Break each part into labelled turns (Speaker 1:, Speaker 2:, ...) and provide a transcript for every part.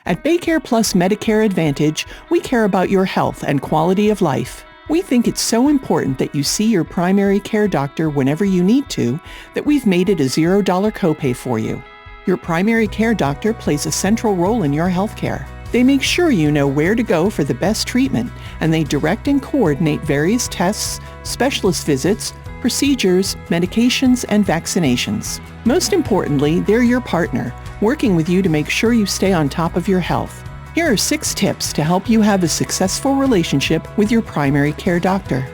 Speaker 1: At BayCarePlus Medicare Advantage, we care about your health and quality of life. We think it's so important that you see your primary care doctor whenever you need to that we've made it a $0 copay for you. Your primary care doctor plays a central role in your health care. They make sure you know where to go for the best treatment, and they direct and coordinate various tests, specialist visits, procedures, medications, and vaccinations. Most importantly, they're your partner, working with you to make sure you stay on top of your health. Here are 6 tips to help you have a successful relationship with your primary care doctor.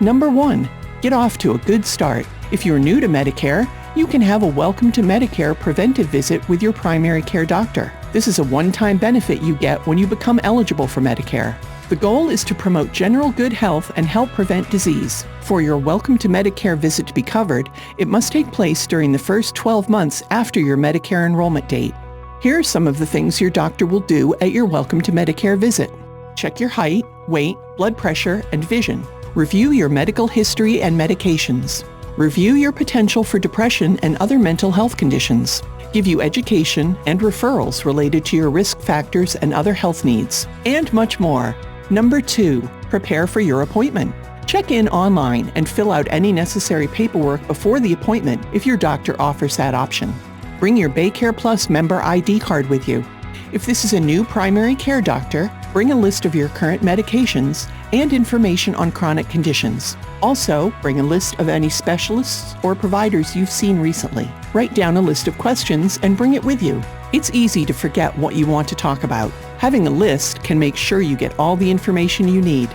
Speaker 1: Number 1, get off to a good start. If you're new to Medicare, you can have a Welcome to Medicare preventive visit with your primary care doctor. This is a one-time benefit you get when you become eligible for Medicare. The goal is to promote general good health and help prevent disease. For your Welcome to Medicare visit to be covered, it must take place during the first 12 months after your Medicare enrollment date. Here are some of the things your doctor will do at your Welcome to Medicare visit. Check your height, weight, blood pressure, and vision. Review your medical history and medications. Review your potential for depression and other mental health conditions. Give you education and referrals related to your risk factors and other health needs, and much more. Number 2, prepare for your appointment. Check in online and fill out any necessary paperwork before the appointment if your doctor offers that option. Bring your BayCarePlus member ID card with you. If this is a new primary care doctor, bring a list of your current medications and information on chronic conditions. Also, bring a list of any specialists or providers you've seen recently. Write down a list of questions and bring it with you. It's easy to forget what you want to talk about. Having a list can make sure you get all the information you need.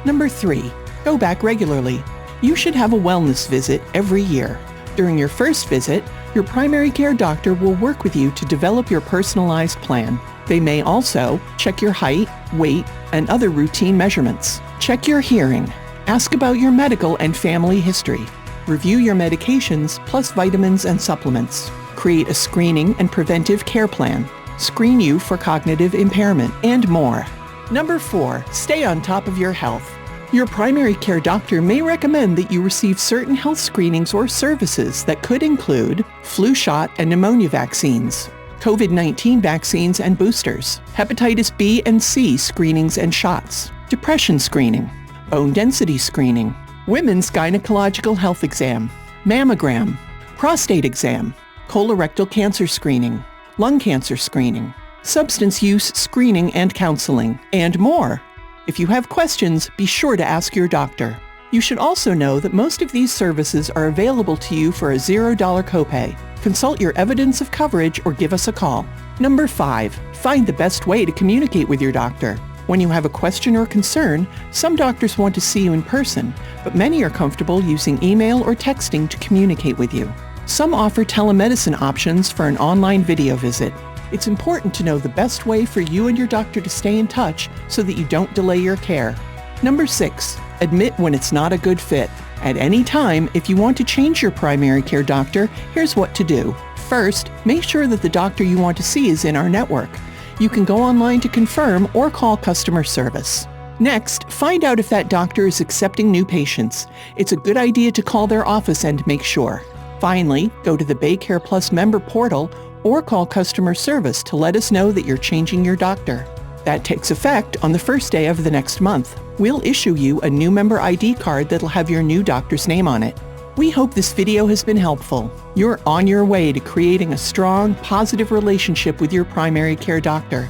Speaker 1: Number 3, go back regularly. You should have a wellness visit every year. During your first visit, your primary care doctor will work with you to develop your personalized plan. They may also check your height, weight, and other routine measurements. Check your hearing. Ask about your medical and family history. Review your medications plus vitamins and supplements. Create a screening and preventive care plan. Screen you for cognitive impairment, and more. Number 4, stay on top of your health. Your primary care doctor may recommend that you receive certain health screenings or services that could include flu shot and pneumonia vaccines, COVID-19 vaccines and boosters, hepatitis B and C screenings and shots, depression screening, bone density screening, women's gynecological health exam, mammogram, prostate exam, colorectal cancer screening, lung cancer screening, substance use screening and counseling, and more. If you have questions, be sure to ask your doctor. You should also know that most of these services are available to you for a $0 copay. Consult your evidence of coverage or give us a call. Number 5, find the best way to communicate with your doctor. When you have a question or concern, some doctors want to see you in person, but many are comfortable using email or texting to communicate with you. Some offer telemedicine options for an online video visit. It's important to know the best way for you and your doctor to stay in touch so that you don't delay your care. Number 6, admit when it's not a good fit. At any time, if you want to change your primary care doctor, here's what to do. First, make sure that the doctor you want to see is in our network. You can go online to confirm or call customer service. Next, find out if that doctor is accepting new patients. It's a good idea to call their office and make sure. Finally, go to the BayCarePlus member portal or call customer service to let us know that you're changing your doctor. That takes effect on the first day of the next month. We'll issue you a new member ID card that'll have your new doctor's name on it. We hope this video has been helpful. You're on your way to creating a strong, positive relationship with your primary care doctor.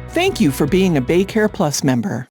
Speaker 1: Thank you for being a BayCarePlus member.